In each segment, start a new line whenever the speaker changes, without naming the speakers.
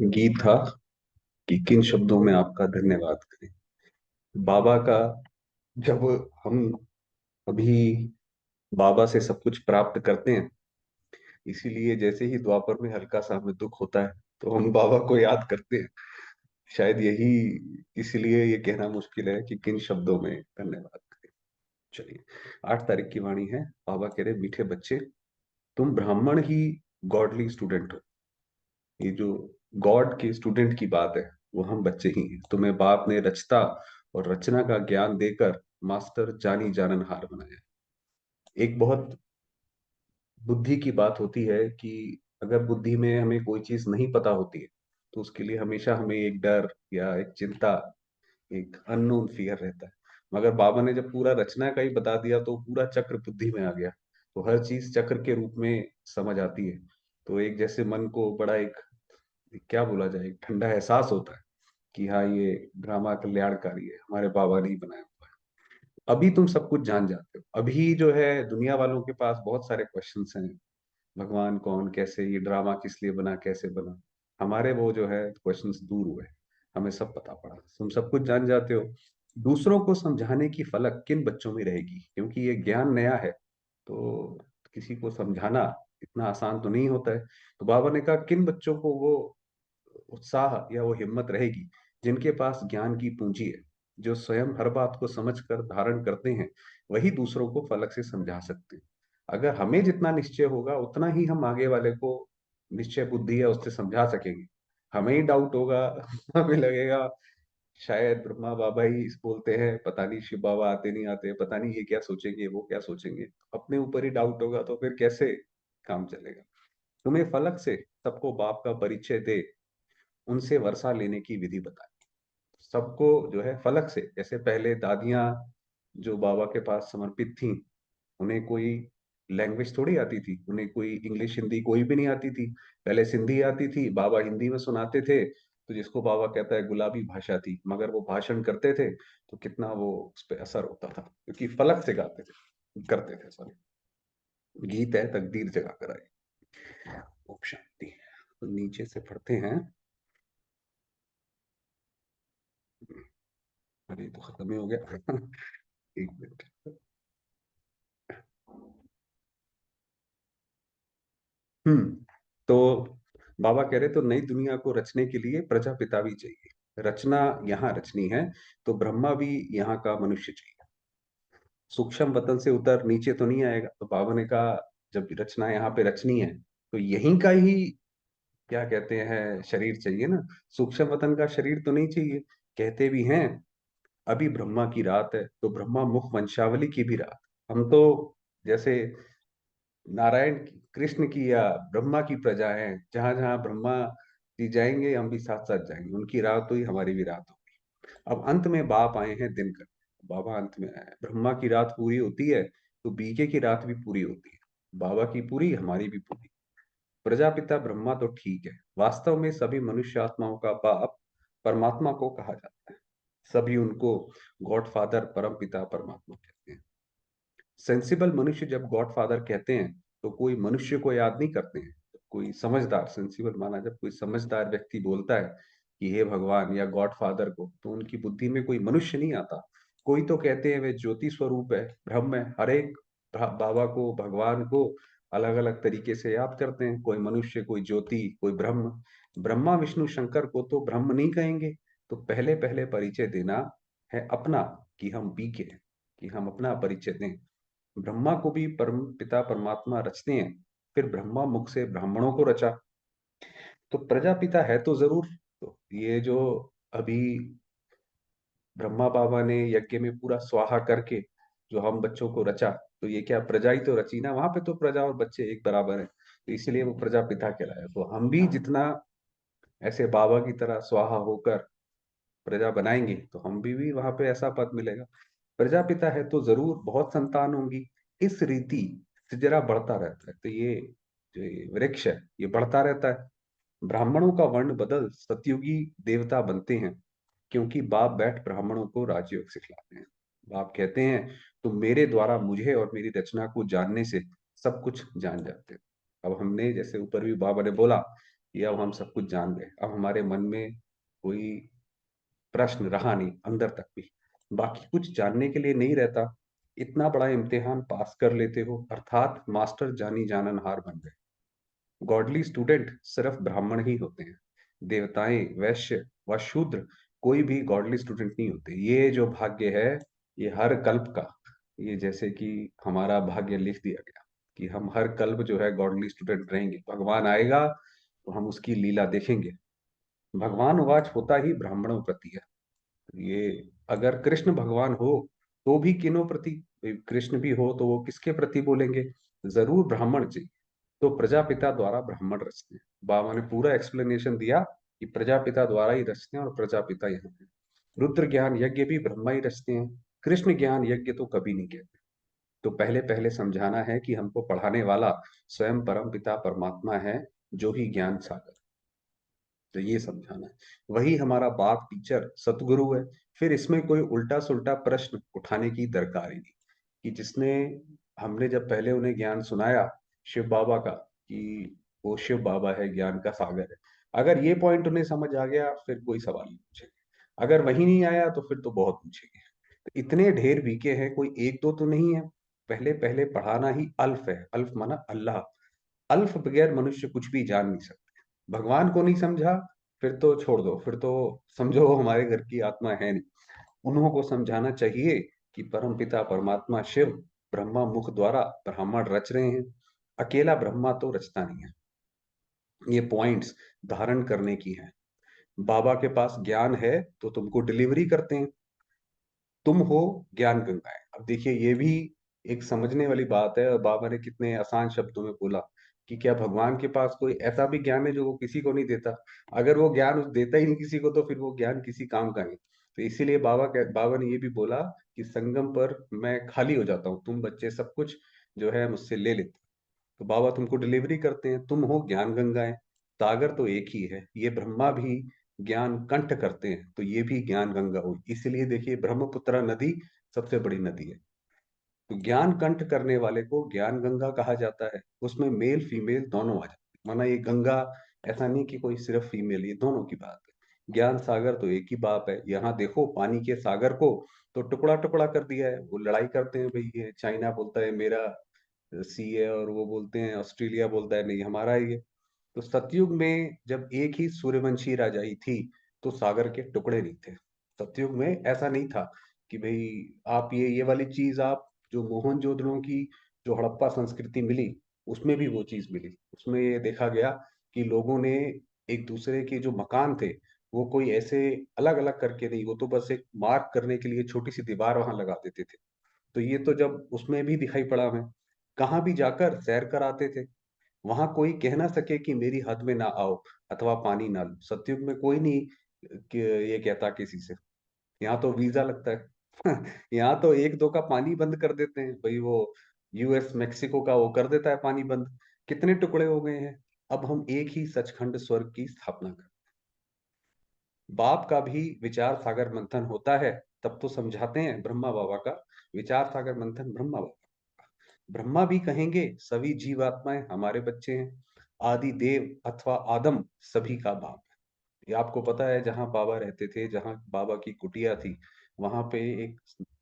गीत था कि किन शब्दों में आपका धन्यवाद करें। बाबा का, जब हम अभी बाबा से सब कुछ प्राप्त करते हैं, इसीलिए जैसे ही द्वापर में हल्का सा हमें दुख होता है तो हम बाबा को याद करते हैं। शायद यही, इसलिए ये कहना मुश्किल है कि किन शब्दों में धन्यवाद करें। चलिए, 8 तारीख की वाणी है। बाबा कह रहे, मीठे बच्चे, तुम ब्राह्मण ही गॉडली स्टूडेंट हो। ये जो गॉड के स्टूडेंट की बात है, वो हम बच्चे ही हैं। तुम्हें बाप ने रचता और रचना का ज्ञान देकर मास्टर जानी जाननहार बनाया। एक बहुत बुद्धि की बात होती है कि अगर बुद्धि में हमें कोई चीज नहीं पता होती है, तो उसके लिए हमेशा हमें एक डर या एक चिंता, एक अननोन फियर रहता है। मगर बाबा ने जब पूरा रचना का ही बता दिया तो पूरा चक्र बुद्धि में आ गया। तो हर चीज चक्र के रूप में समझ आती है। तो एक जैसे मन को बड़ा एक, क्या बोला जाए, एक ठंडा एहसास होता है कि हाँ, ये ड्रामा कल्याणकारी है, हमारे बाबा ने ही बनाया हुआ है। अभी तुम सब कुछ जान जाते हो। अभी जो है, दुनिया वालों के पास बहुत सारे क्वेश्चंस हैं। भगवान कौन, कैसे, ये ड्रामा किस लिए बना, कैसे बना। हमारे वो जो है क्वेश्चंस दूर हुए। हमें सब पता पड़ा, तुम सब कुछ जान जाते हो। दूसरों को समझाने की फलक किन बच्चों में रहेगी, क्योंकि ये ज्ञान नया है। तो किसी को समझाना इतना आसान तो नहीं होता है। तो बाबा ने कहा, किन बच्चों को वो उत्साह या वो हिम्मत रहेगी जिनके पास ज्ञान की पूंजी है, जो स्वयं हर बात को समझकर धारण करते हैं, वही दूसरों को फलक से समझा सकते हैं। अगर हमें जितना निश्चय होगा उतना ही हम आगे वाले को, निश्चय बुद्धि है उससे समझा सकेंगे। हमें ही डाउट होगा हमें लगेगा शायद ब्रह्मा बाबा ही इस बोलते हैं, पता नहीं शिव बाबा आते नहीं आते, पता नहीं ये क्या सोचेंगे वो क्या सोचेंगे। अपने ऊपर ही डाउट होगा तो फिर कैसे काम चलेगा। तुम्हें फलक से सबको बाप का परिचय दे, उनसे वर्षा लेने की विधि बताई। सबको जो है फलक से, जैसे पहले दादियां जो बाबा के पास समर्पित थी, उन्हें कोई लैंग्वेज थोड़ी आती थी, उन्हें कोई इंग्लिश हिंदी कोई भी नहीं आती थी। पहले सिंधी आती थी, बाबा हिंदी में सुनाते थे। तो जिसको बाबा कहता है गुलाबी भाषा थी, मगर वो भाषण करते थे तो कितना वो उस पर असर होता था, क्योंकि फलक से गाते थे, करते थे, सॉरी। गीत है तकदीर जगा कर आई। ओम शांति। तो नीचे से पढ़ते हैं। अरे तो खत्म ही हो गया। एक मिनट। हम्म। तो बाबा कह रहे, तो नई दुनिया को रचने के लिए प्रजापिता भी चाहिए। रचना यहाँ रचनी है तो ब्रह्मा भी यहाँ का मनुष्य चाहिए। सूक्ष्म वतन से उतर नीचे तो नहीं आएगा। तो बाबा ने कहा, जब रचना यहाँ पे रचनी है तो यहीं का ही, क्या कहते हैं, शरीर चाहिए ना। सूक्ष्म वतन का शरीर तो नहीं चाहिए। कहते भी हैं, अभी ब्रह्मा की रात है, तो ब्रह्मा मुख वंशावली की भी रात। हम तो जैसे नारायण कृष्ण की या ब्रह्मा की प्रजा है। जहां जहां ब्रह्मा जी जाएंगे हम भी साथ साथ जाएंगे। उनकी रात हुई, हमारी भी रात होगी। अब अंत में बाप आए हैं दिन कर। बाबा अंत में आए हैं। ब्रह्मा की रात पूरी होती है तो बीके की रात भी पूरी होती है। बाबा की पूरी, हमारी भी पूरी। प्रजापिता ब्रह्मा तो ठीक है, वास्तव में सभी मनुष्य आत्माओं का बाप परमात्मा को कहा जाता है। सभी उनको गॉड फादर, परम पिता, परमात्मा कहते हैं। सेंसिबल मनुष्य जब गॉड फादर कहते हैं तो कोई मनुष्य को याद नहीं करते हैं। कोई समझदार, सेंसिबल माना, जब कोई समझदार व्यक्ति बोलता है कि हे भगवान या गॉड फादर को, तो उनकी बुद्धि में कोई मनुष्य नहीं आता। कोई तो कहते हैं वे ज्योति स्वरूप है, ब्रह्म है। हर एक बाबा को, भगवान को अलग अलग तरीके से याद करते हैं। कोई मनुष्य, कोई ज्योति, कोई ब्रह्म। ब्रह्मा विष्णु शंकर को तो ब्रह्म नहीं कहेंगे। तो पहले पहले परिचय देना है अपना, कि हम बी के हैं, कि हम अपना परिचय दें। ब्रह्मा को भी परम पिता परमात्मा रचते हैं, फिर ब्रह्मा मुख से ब्राह्मणों को रचा। तो प्रजापिता है तो जरूर। तो ये जो अभी ब्रह्मा बाबा ने यज्ञ में पूरा स्वाहा करके जो हम बच्चों को रचा, तो ये क्या प्रजा ही तो रची ना। वहां पे तो प्रजा और बच्चे एक बराबर है, तो इसलिए वो प्रजापिता कहलाया। तो हम भी जितना ऐसे बाबा की तरह स्वाहा होकर प्रजा बनाएंगे तो हम भी वहां पे ऐसा पद मिलेगा। प्रजापिता है तो जरूर बहुत संतान होंगी। इस रीति से जरा बढ़ता रहता है। तो ये जो ये वृक्ष है, ये बढ़ता रहता है। ब्राह्मणों का वर्ण बदल सतयुगी देवता बनते हैं, क्योंकि बाप बैठ ब्राह्मणों को राजयोग सिखलाते हैं। बाप कहते हैं, तुम मेरे द्वारा मुझे और मेरी रचना को जानने से सब कुछ जान जाते हो। अब हमने जैसे ऊपर भी बाबा ने बोला कि अब हम सब कुछ जान गए, अब हमारे मन में कोई प्रश्न रहा नहीं अंदर तक भी, बाकी कुछ जानने के लिए नहीं रहता। इतना बड़ा इम्तिहान पास कर लेते हो, अर्थात मास्टर जानी जाननहार बन गए। गॉडली स्टूडेंट सिर्फ ब्राह्मण ही होते हैं, देवताएं, वैश्य व शूद्र कोई भी गॉडली स्टूडेंट नहीं होते। ये जो भाग्य है, ये हर कल्प का, ये जैसे कि हमारा भाग्य लिख दिया गया कि हम हर कल्प जो है गॉडली स्टूडेंट रहेंगे, भगवान आएगा तो हम उसकी लीला देखेंगे। भगवान उवाच होता ही ब्राह्मणों प्रति है। ये अगर कृष्ण भगवान हो तो भी किनो प्रति, कृष्ण भी हो तो वो किसके प्रति बोलेंगे? जरूर ब्राह्मण जी। तो प्रजापिता द्वारा ब्राह्मण रचते हैं। बाबा ने पूरा एक्सप्लेनेशन दिया कि प्रजापिता द्वारा ही रचते हैं और प्रजापिता यहाँ है। रुद्र ज्ञान यज्ञ भी ब्रह्मा ही रचते हैं, कृष्ण ज्ञान यज्ञ तो कभी नहीं कहते। तो पहले पहले समझाना है कि हमको पढ़ाने वाला स्वयं परम पिता परमात्मा है, जो ही ज्ञान सागर। तो ये समझाना है, वही हमारा बाप टीचर सतगुरु है। फिर इसमें कोई उल्टा सुल्टा प्रश्न उठाने की दरकार ही नहीं, कि जिसने, हमने जब पहले उन्हें ज्ञान सुनाया शिव बाबा का, कि वो शिव बाबा है, ज्ञान का सागर है, अगर ये पॉइंट उन्हें समझ आ गया फिर कोई सवाल नहीं पूछेंगे। अगर वही नहीं आया तो फिर तो बहुत पूछेंगे। तो इतने ढेर वीके हैं, कोई एक दो तो नहीं है। पहले पहले पढ़ाना ही अल्फ है, अल्फ माना अल्लाह। अल्फ बगैर मनुष्य कुछ भी जान नहीं सकते। भगवान को नहीं समझा, फिर तो छोड़ दो, फिर तो समझो वो हमारे घर की आत्मा है नहीं। उन्हों को समझाना चाहिए कि परम पिता परमात्मा शिव ब्रह्मा मुख द्वारा ब्राह्मण रच रहे हैं। अकेला ब्रह्मा तो रचता नहीं है। ये पॉइंट्स धारण करने की है। बाबा के पास ज्ञान है तो तुमको डिलीवरी करते हैं, तुम हो ज्ञान गंगाएं। अब देखिए ये भी एक समझने वाली बात है, और बाबा ने कितने आसान शब्दों में बोला कि क्या भगवान के पास कोई ऐसा भी ज्ञान है जो वो किसी को नहीं देता? अगर वो ज्ञान उस देता ही नहीं किसी को, तो फिर वो ज्ञान किसी काम का नहीं। तो इसीलिए बाबा ने ये भी बोला कि संगम पर मैं खाली हो जाता हूँ, तुम बच्चे सब कुछ जो है मुझसे ले लेते हो। तो बाबा तुमको डिलीवरी करते हैं, तुम हो ज्ञान गंगाएं। सागर तो एक ही है, ये ब्रह्मा भी ज्ञान कंठ करते हैं, तो ये भी ज्ञान गंगा हुई। इसलिए देखिए ब्रह्मपुत्र नदी सबसे बड़ी नदी है। तो ज्ञान कंठ करने वाले को ज्ञान गंगा कहा जाता है। उसमें मेल फीमेल दोनों आ जाते हैं, माना ये गंगा ऐसा नहीं कि कोई सिर्फ फीमेल, ये दोनों की बात है। ज्ञान सागर तो एक ही बाप है। यहाँ देखो पानी के सागर को तो टुकड़ा टुकड़ा कर दिया है। वो लड़ाई करते हैं भाई, ये चाइना बोलता है मेरा सी है, और वो बोलते हैं ऑस्ट्रेलिया बोलता है नहीं हमारा है ये। तो सतयुग में जब एक ही सूर्यवंशी राजाई थी, तो सागर के टुकड़े नहीं थे। सतयुग में ऐसा नहीं था कि भाई आप ये वाली चीज, आप जो मोहनजोदड़ो की जो हड़प्पा संस्कृति मिली, उसमें भी वो चीज मिली। उसमें ये देखा गया कि लोगों ने एक दूसरे के जो मकान थे, वो कोई ऐसे अलग अलग करके नहीं, वो तो बस एक मार्क करने के लिए छोटी सी दीवार वहां लगा देते थे। तो ये तो जब उसमें भी दिखाई पड़ा हमें, कहाँ भी जाकर सैर कर आते थे, वहां कोई कह ना सके कि मेरी हद में ना आओ अथवा पानी ना लो। सतयुग में कोई नहीं कि ये कहता किसी से। यहाँ तो वीजा लगता है यहाँ तो एक दो का पानी बंद कर देते हैं भाई, वो यूएस मैक्सिको का वो कर देता है पानी बंद। कितने टुकड़े हो गए हैं। अब हम एक ही सचखंड स्वर्ग की स्थापना कर, बाप का भी विचार सागर मंथन होता है, तब तो समझाते हैं ब्रह्मा बाबा का विचार सागर मंथन ब्रह्मा बाबा। ब्रह्मा भी कहेंगे सभी जीवात्माएं हमारे बच्चे हैं, आदि देव अथवा आदम सभी का बाप है। ये आपको पता है, जहाँ बाबा रहते थे, जहाँ बाबा की कुटिया थी, वहां पे एक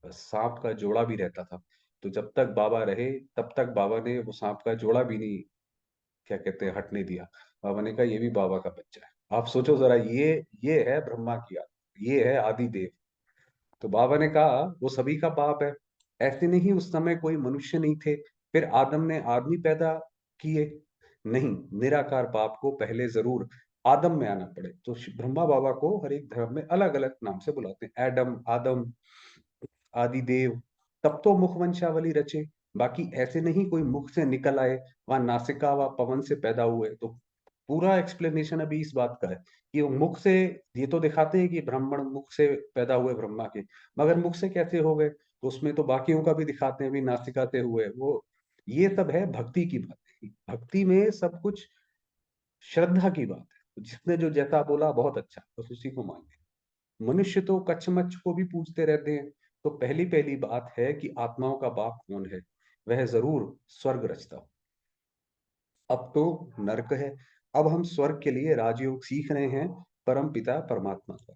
सांप का जोड़ा भी रहता था। तो जब तक बाबा रहे तब तक बाबा ने वो सांप का जोड़ा भी नहीं, क्या कहते हैं, हटने दिया। बाबा ने कहा ये भी बाबा का बच्चा है। आप सोचो जरा, ये है ब्रह्मा की आत्मा, ये है आदि देव। तो बाबा ने कहा वो सभी का बाप है। ऐसे नहीं उस समय कोई मनुष्य नहीं थे, फिर आदम ने आदमी पैदा किए? नहीं, निराकार बाप को पहले जरूर आदम में आना पड़े। तो ब्रह्मा बाबा को हर एक धर्म में अलग अलग नाम से बुलाते हैं, एडम, आदम, आदिदेव। तब तो मुख वंशावली रचे। बाकी ऐसे नहीं कोई मुख से निकल आए, वहां नासिका व पवन से पैदा हुए। तो पूरा एक्सप्लेनेशन अभी इस बात का है कि वो मुख से, ये तो दिखाते हैं कि ब्राह्मण मुख से पैदा हुए ब्रह्मा के, मगर मुख से कैसे हो गए, तो उसमें तो बाकियों का भी दिखाते हैं भी नासिका से हुए वो। ये सब है भक्ति की बात। भक्ति में सब कुछ श्रद्धा की बात है। तो जिसने जो जैसा बोला बहुत अच्छा, बस उसी को मानिए। मनुष्य तो कच्छमच्छ को भी पूछते रहते हैं। तो पहली पहली बात है कि आत्माओं का बाप कौन है? वह जरूर स्वर्ग रचता हो। अब तो नरक है। अब हम स्वर्ग के लिए राजयोग सीख रहे हैं परम पिता परमात्मा का।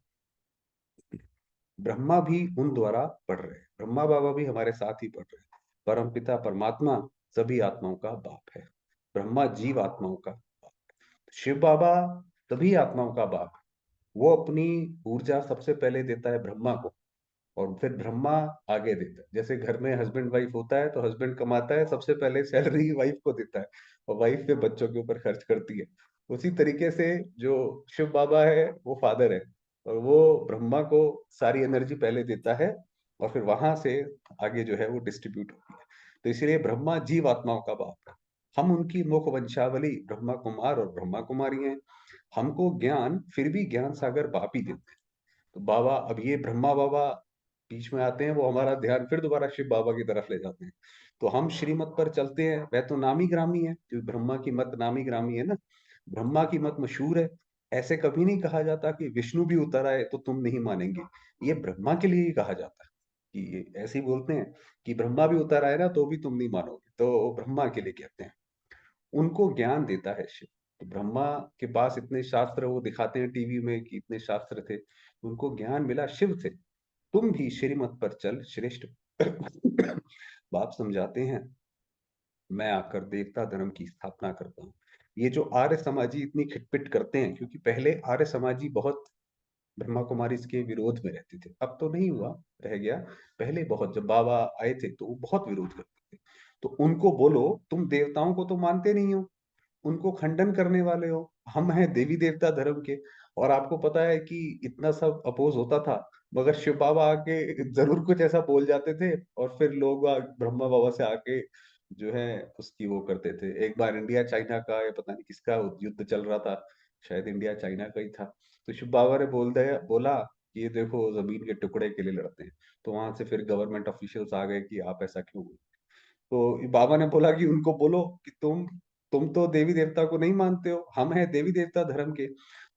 ब्रह्मा भी उन द्वारा पढ़ रहे हैं, ब्रह्मा बाबा भी हमारे साथ ही पढ़ रहे हैं। परम पिता परमात्मा सभी आत्माओं का बाप है। ब्रह्मा जीव आत्माओं का बाप। शिव बाबा सभी आत्माओं का बाप है। वो अपनी ऊर्जा सबसे पहले देता है ब्रह्मा को, और फिर ब्रह्मा आगे देता है। जैसे घर में हस्बैंड वाइफ होता है तो हस्बैंड कमाता है, सबसे पहले सैलरी वाइफ को देता है, और वाइफ फिर बच्चों के ऊपर खर्च करती है। उसी तरीके से जो शिव बाबा है वो फादर है, और वो ब्रह्मा को सारी एनर्जी पहले देता है, और फिर वहां से आगे जो है वो डिस्ट्रीब्यूट होती है। तो इसलिए ब्रह्मा जीव आत्माओं का बाप है। हम उनकी मुख वंशावली ब्रह्मा कुमार और ब्रह्मा कुमारी हैं। हमको ज्ञान फिर भी ज्ञान सागर बाप ही देते हैं। तो बाबा, अब ये ब्रह्मा बाबा बीच में आते हैं, वो हमारा ध्यान फिर दोबारा शिव बाबा की तरफ ले जाते हैं। तो हम श्रीमत पर चलते हैं। वह तो नामी ग्रामी है, जो ब्रह्मा की मत नामी ग्रामी है ना, ब्रह्मा की मत मशहूर है। ऐसे कभी नहीं कहा जाता कि विष्णु भी उतर आए तो तुम नहीं मानेंगे। ये ब्रह्मा के लिए ही कहा जाता है, कि ये ऐसे ही बोलते हैं कि ब्रह्मा भी उतर आए ना तो भी तुम नहीं मानोगे, तो ब्रह्मा के लिए कहते हैं। उनको ज्ञान देता है शिव। तो ब्रह्मा के पास इतने शास्त्र, वो दिखाते हैं टीवी में कि इतने शास्त्र थे, उनको ज्ञान मिला शिव से। तुम भी श्रीमत पर चल श्रेष्ठ। बाप समझाते हैं, मैं आकर देवता धर्म की स्थापना करता हूँ। ये जो आर्य समाजी इतनी खिटपिट करते हैं, क्योंकि पहले आर्य समाजी बहुत ब्रह्मा कुमारी इसके विरोध में रहते थे, अब तो नहीं हुआ, रह गया। पहले बहुत, जब बाबा आए थे तो वो बहुत विरोध करते थे। तो उनको बोलो, तुम देवताओं को तो मानते नहीं हो, उनको खंडन करने वाले हो, हम हैं देवी देवता धर्म के। और आपको पता है कि इतना सब अपोज होता था, मगर शिव बाबा आके जरूर कुछ ऐसा बोल जाते थे, और फिर लोग ब्रह्मा बाबा से आके जो है उसकी वो करते थे। एक बार इंडिया चाइना का या पता नहीं किसका युद्ध चल रहा था, शायद इंडिया चाइना का ही था। तो शिव बाबा ने बोला कि ये देखो जमीन के टुकड़े के लिए लड़ते हैं। तो वहां से फिर गवर्नमेंट ऑफिशियल्स आ गए कि आप ऐसा क्यों। तो बाबा ने बोला कि उनको बोलो कि तुम तो देवी देवता को नहीं मानते हो, हम हैं देवी देवता धर्म के।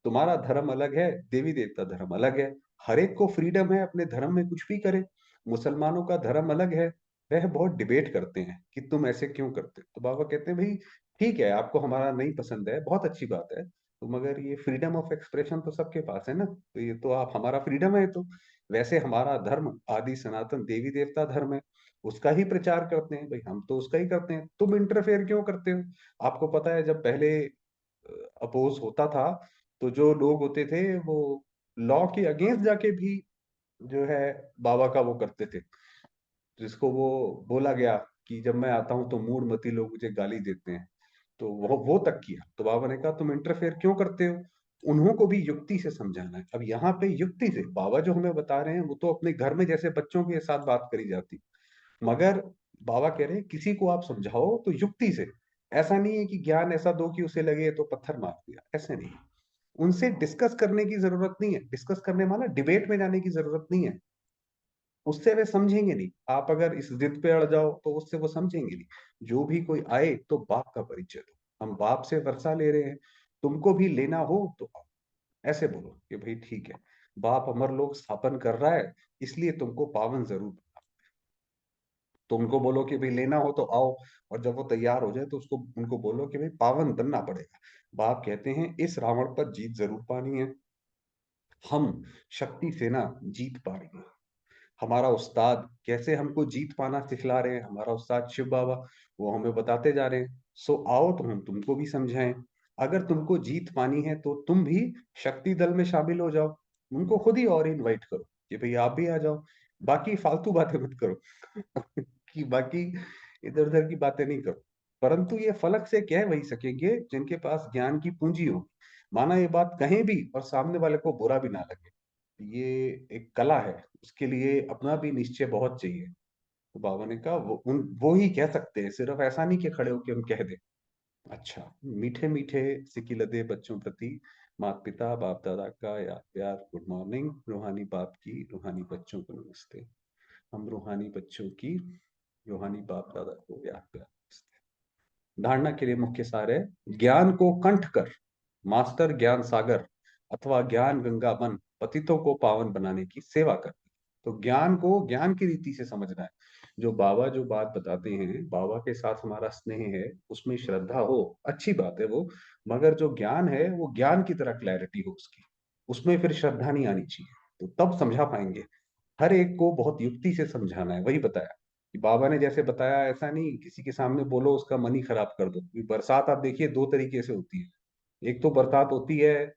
तुम्हारा धर्म अलग है, देवी देवता धर्म अलग है। हर एक को फ्रीडम है अपने धर्म में कुछ भी करे। मुसलमानों का धर्म अलग है, वह बहुत डिबेट करते हैं कि तुम ऐसे क्यों करते हो। तो बाबा कहते हैं भाई ठीक है, आपको हमारा नहीं पसंद है, बहुत अच्छी बात है, तो मगर ये फ्रीडम ऑफ एक्सप्रेशन तो सबके पास है ना, तो ये तो आप हमारा फ्रीडम है। तो वैसे हमारा धर्म आदि सनातन देवी देवता धर्म है, उसका ही प्रचार करते हैं भाई, हम तो उसका ही करते हैं, तुम इंटरफेयर क्यों करते हो। आपको पता है जब पहले अपोज होता था, तो जो लोग होते थे वो लॉ के अगेंस्ट जाके भी जो है बाबा का वो करते थे। जिसको वो बोला गया कि जब मैं आता हूं तो मूढ़मती लोग मुझे गाली देते हैं, तो वो तक किया। तो बाबा ने कहा तुम इंटरफेयर क्यों करते हो, उन्हों को भी युक्ति से समझाना है। अब यहाँ पे युक्ति से बाबा जो हमें बता रहे हैं, वो तो अपने घर में जैसे बच्चों के साथ बात करी जाती, मगर बाबा कह रहे हैं किसी को आप समझाओ तो युक्ति से। ऐसा नहीं है कि ज्ञान ऐसा दो कि उसे लगे तो पत्थर मार दिया, ऐसे नहीं। उनसे डिस्कस करने की जरूरत नहीं है, डिस्कस करने माना डिबेट में जाने की जरूरत नहीं है। उससे वे समझेंगे नहीं, आप अगर इस जिद पे अड़ जाओ तो उससे वो समझेंगे नहीं। जो भी कोई आए तो बाप का परिचय दो, हम बाप से वर्षा ले रहे हैं, तुमको भी लेना हो तो आओ। ऐसे बोलो कि भाई ठीक है, बाप अमर लोक स्थापन कर रहा है, इसलिए तुमको पावन जरूर। तो उनको बोलो कि भाई लेना हो तो आओ, और जब वो तैयार हो जाए तो उसको उनको बोलो कि भाई पावन बनना पड़ेगा। बाप कहते हैं इस रावण पर जीत जरूर पानी है, हम शक्ति से ना जीत पाएंगे। हमारा उस्ताद कैसे हमको जीत पाना सिखला रहे हैं, हमारा उस्ताद शिव बाबा, वो हमें बताते जा रहे हैं। सो आओ तो हम तुमको भी समझाएं। अगर तुमको जीत पानी है तो तुम भी शक्ति दल में शामिल हो जाओ। उनको खुद ही और इनवाइट करो कि भाई आप भी आ जाओ, बाकी फालतू बातें मत करो। कि बाकी इधर उधर की बातें नहीं करो। परंतु ये फलक से कह वही सकेंगे जिनके पास ज्ञान की पूंजी हो। माना ये बात कहीं भी और सामने वाले को बुरा भी ना लगे, ये एक कला है, उसके लिए अपना भी निश्चय बहुत चाहिए। तो बाबा ने कहा वो ही कह सकते हैं, सिर्फ ऐसा नहीं कि खड़े होकर हम कह दें। अच्छा, मीठे मीठे सिकिलदे बच्चों प्रति माता पिता बाप दादा का याद प्यार, गुड मॉर्निंग। रूहानी बाप की रूहानी बच्चों को नमस्ते। हम रूहानी बच्चों की रूहानी बाप दादा को याद प्यार नमस्ते। धारणा के लिए मुख्य सार है, ज्ञान को कंठ कर मास्टर ज्ञान सागर अथवा ज्ञान गंगा बन पतितों को पावन बनाने की सेवा कर। तो ज्ञान को ज्ञान की रीति से समझना है। जो बाबा जो बात बताते हैं, बाबा के साथ हमारा स्नेह है, उसमें श्रद्धा हो, अच्छी बात है वो। मगर जो ज्ञान है वो ज्ञान की तरह क्लैरिटी हो उसकी, उसमें फिर श्रद्धा नहीं आनी चाहिए, तो तब समझा पाएंगे। हर एक को बहुत युक्ति से समझाना है, वही बताया कि बाबा ने जैसे बताया, ऐसा नहीं किसी के सामने बोलो उसका मन ही खराब कर दो। बरसात आप देखिए दो तरीके से होती है। एक तो बरसात होती है,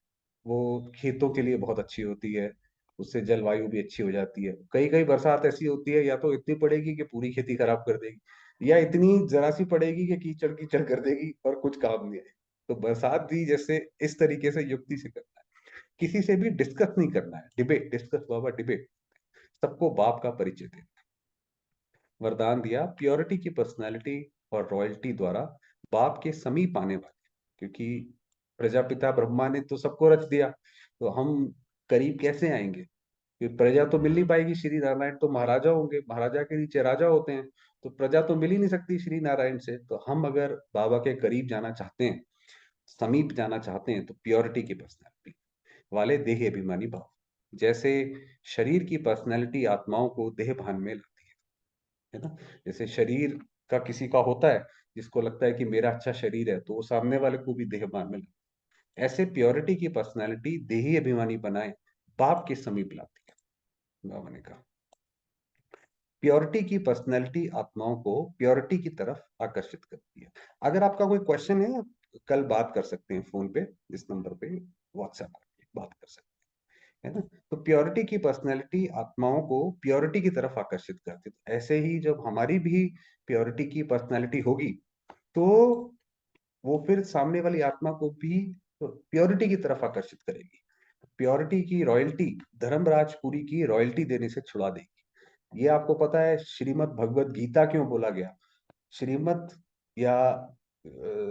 वो खेतों के लिए बहुत अच्छी होती है, उससे जलवायु भी अच्छी हो जाती है। कई कई बरसात ऐसी होती है, या तो इतनी पड़ेगी कि पूरी खेती खराब कर देगी, या इतनी जरा सी पड़ेगी कि कीचड़ कीचड़ कर देगी और कुछ काम नहीं है। तो बरसात भी जैसे इस तरीके से युक्ति से करना है, किसी से भी डिस्कस नहीं करना है, डिबेट, डिस्कस बाबा डिबेट, सबको बाप का परिचय दे। वरदान दिया प्योरिटी की पर्सनालिटी और रॉयल्टी द्वारा बाप के समीप आने वाले, क्योंकि प्रजापिता ब्रह्मा ने तो सबको रच दिया, तो हम करीब कैसे आएंगे? कि प्रजा तो मिल नहीं पाएगी, श्री नारायण तो महाराजा होंगे, महाराजा के नीचे राजा होते हैं, तो प्रजा तो मिल ही नहीं सकती श्री नारायण से। तो हम अगर बाबा के करीब जाना चाहते हैं, समीप जाना चाहते हैं, तो प्योरिटी की पर्सनैलिटी वाले देह अभिमानी भाव। जैसे शरीर की पर्सनैलिटी आत्माओं को देह भान में लाती है ना। जैसे शरीर का किसी का होता है, जिसको लगता है कि मेरा अच्छा शरीर है, तो वो सामने वाले को भी देह भान में लाता है। ऐसे प्योरिटी की पर्सनैलिटी देही अभिमानी बनाए बाप के समीप लाती है, बाबा ने कहा। प्योरिटी की पर्सनैलिटी आत्माओं को प्योरिटी की तरफ आकर्षित करती है। अगर आपका कोई क्वेश्चन है, कल बात कर सकते हैं फोन पे, इस नंबर पे व्हाट्सएप करके बात कर सकते हैं, है ना। तो प्योरिटी की पर्सनैलिटी आत्माओं को प्योरिटी की तरफ आकर्षित करती है। ऐसे ही जब हमारी भी प्योरिटी की पर्सनैलिटी होगी, तो वो फिर सामने वाली आत्मा को भी प्योरिटी की तरफ आकर्षित करेगी। प्योरिटी की रॉयल्टी धर्मराजपुरी की रॉयल्टी देने से छुड़ा देगी। ये आपको पता है श्रीमद् भगवत गीता क्यों बोला गया? श्रीमद् या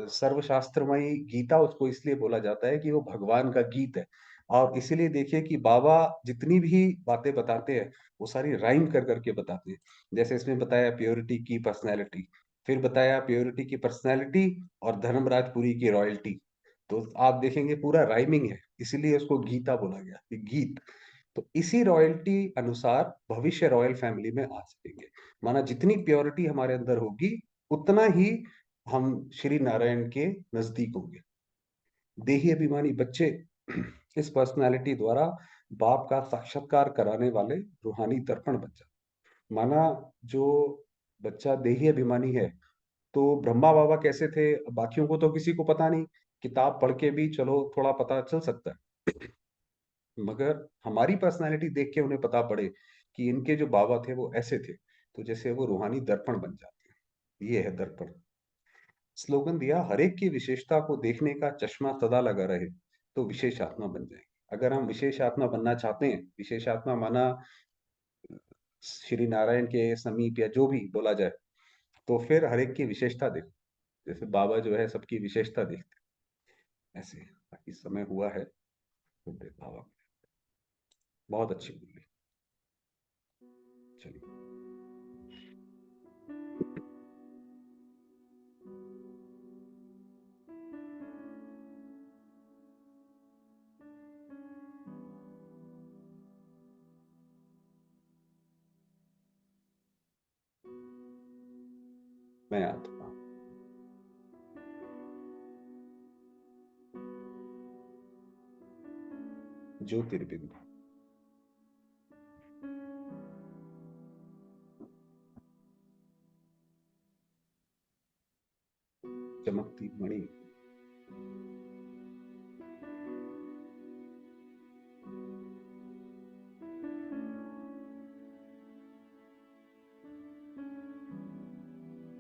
सर्वशास्त्रमयी गीता उसको इसलिए बोला जाता है कि वो भगवान का गीत है। और इसीलिए देखिए कि बाबा जितनी भी बातें बताते हैं, वो सारी राइम कर करके बताते हैं। जैसे इसमें बताया प्योरिटी की पर्सनैलिटी, फिर बताया प्योरिटी की पर्सनैलिटी और धर्मराजपुरी की रॉयल्टी। तो आप देखेंगे पूरा राइमिंग है, इसीलिए उसको गीता बोला गया, कि गीत। तो इसी रॉयल्टी अनुसार भविष्य रॉयल फैमिली में आ सकेंगे। माना जितनी प्योरिटी हमारे अंदर होगी, उतना ही हम श्री नारायण के नजदीक होंगे। देही अभिमानी बच्चे इस पर्सनालिटी द्वारा बाप का साक्षात्कार कराने वाले रूहानी दर्पण बन जाते। माना जो बच्चा देही अभिमानी है, तो ब्रह्मा बाबा कैसे थे बाकियों को तो किसी को पता नहीं, किताब पढ़ के भी चलो थोड़ा पता चल सकता है, मगर हमारी पर्सनालिटी देख के उन्हें पता पड़े कि इनके जो बाबा थे वो ऐसे थे, तो जैसे वो रूहानी दर्पण बन जाते हैं। ये है दर्पण। स्लोगन दिया हर एक की विशेषता को देखने का चश्मा सदा लगा रहे, तो विशेष आत्मा बन जाएंगे। अगर हम विशेष आत्मा बनना चाहते हैं, विशेष आत्मा माना श्री नारायण के समीप या जो भी बोला जाए, तो फिर हर एक की विशेषता देखो। जैसे बाबा जो है सबकी विशेषता देखते हैं, ऐसे। बाकी समय हुआ है, तो बाबा बहुत अच्छी बोली। चलिए। मैं आत्मा ज्योतिर्बिंदु, चमकती मणि,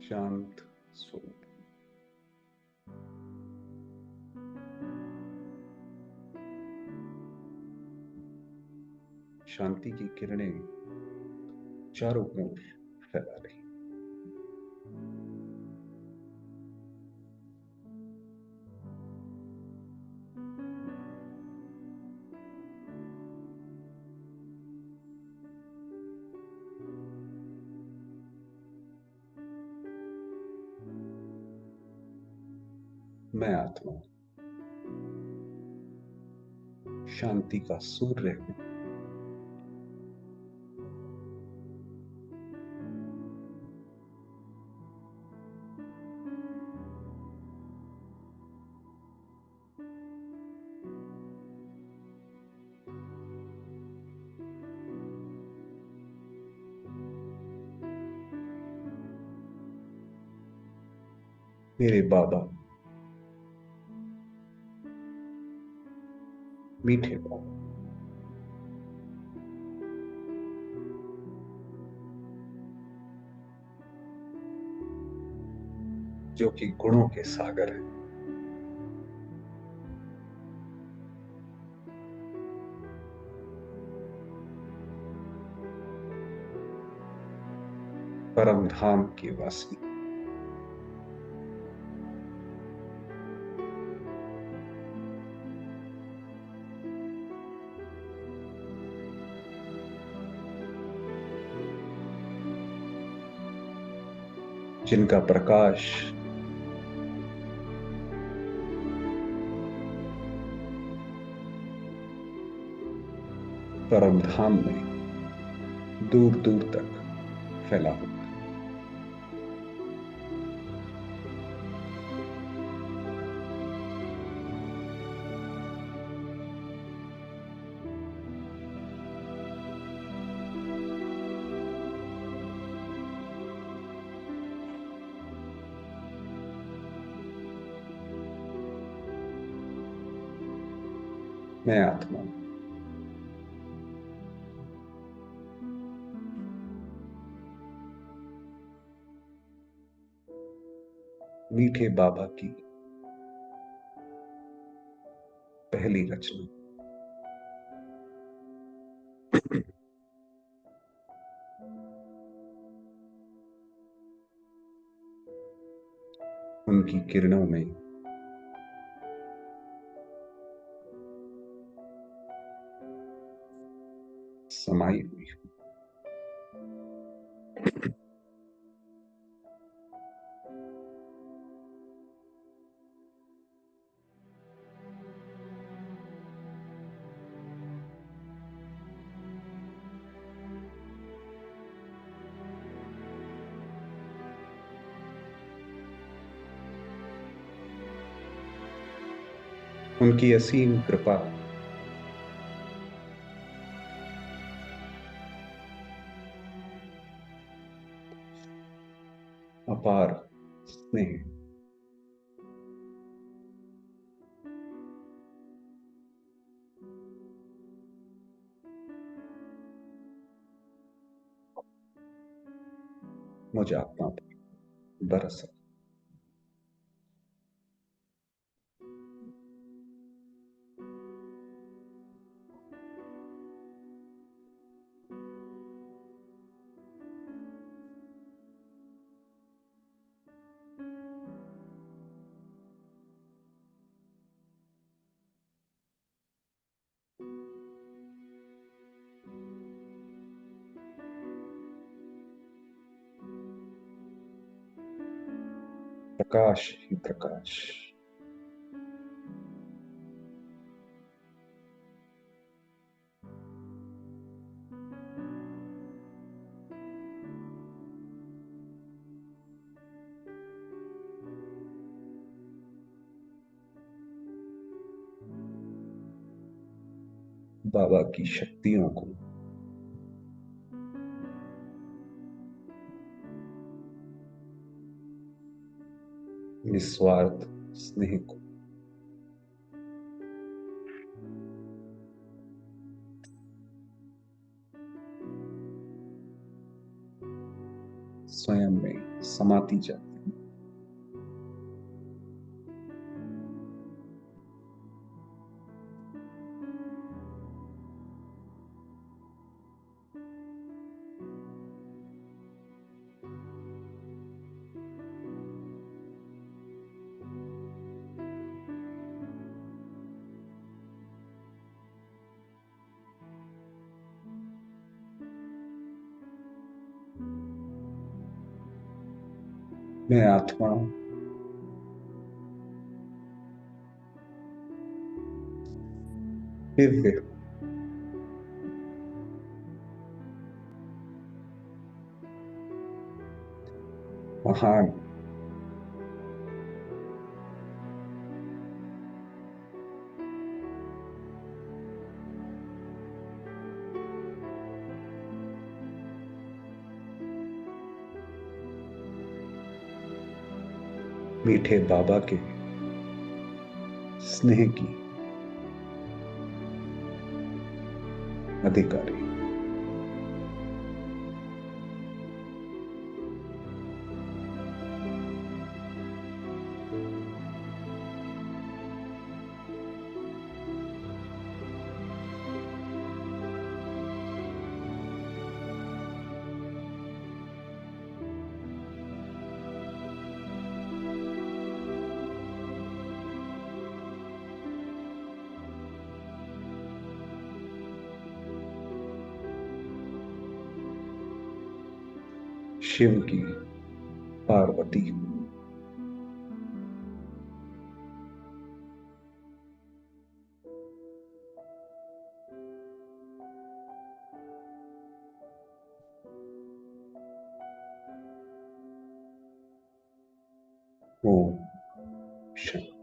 शांत स्वरूप, शांति की किरणें चारों ओर फैला रही। मैं आत्मा शांति का सूर्य हूं। मेरे बाबा, मीठे बाबा, जो कि गुणों के सागर हैं। परम धाम के वासी, जिनका प्रकाश परम धाम में दूर दूर तक फैला हुआ। मैं आत्मा हूं। मीठे बाबा की पहली रचना। उनकी किरणों में समाई हुई हूं। उनकी असीम कृपा अपार स्नेह मुझे आत्मा पर बरस। प्रकाश ही प्रकाश। बाबा की शक्तियों को निस्वार्थ स्नेह को स्वयं में समाती जाती। मैं आत्मा दिव्य महान मीठे बाबा के स्नेह की अधिकारी। शिव की पार्वती। ओम शांति।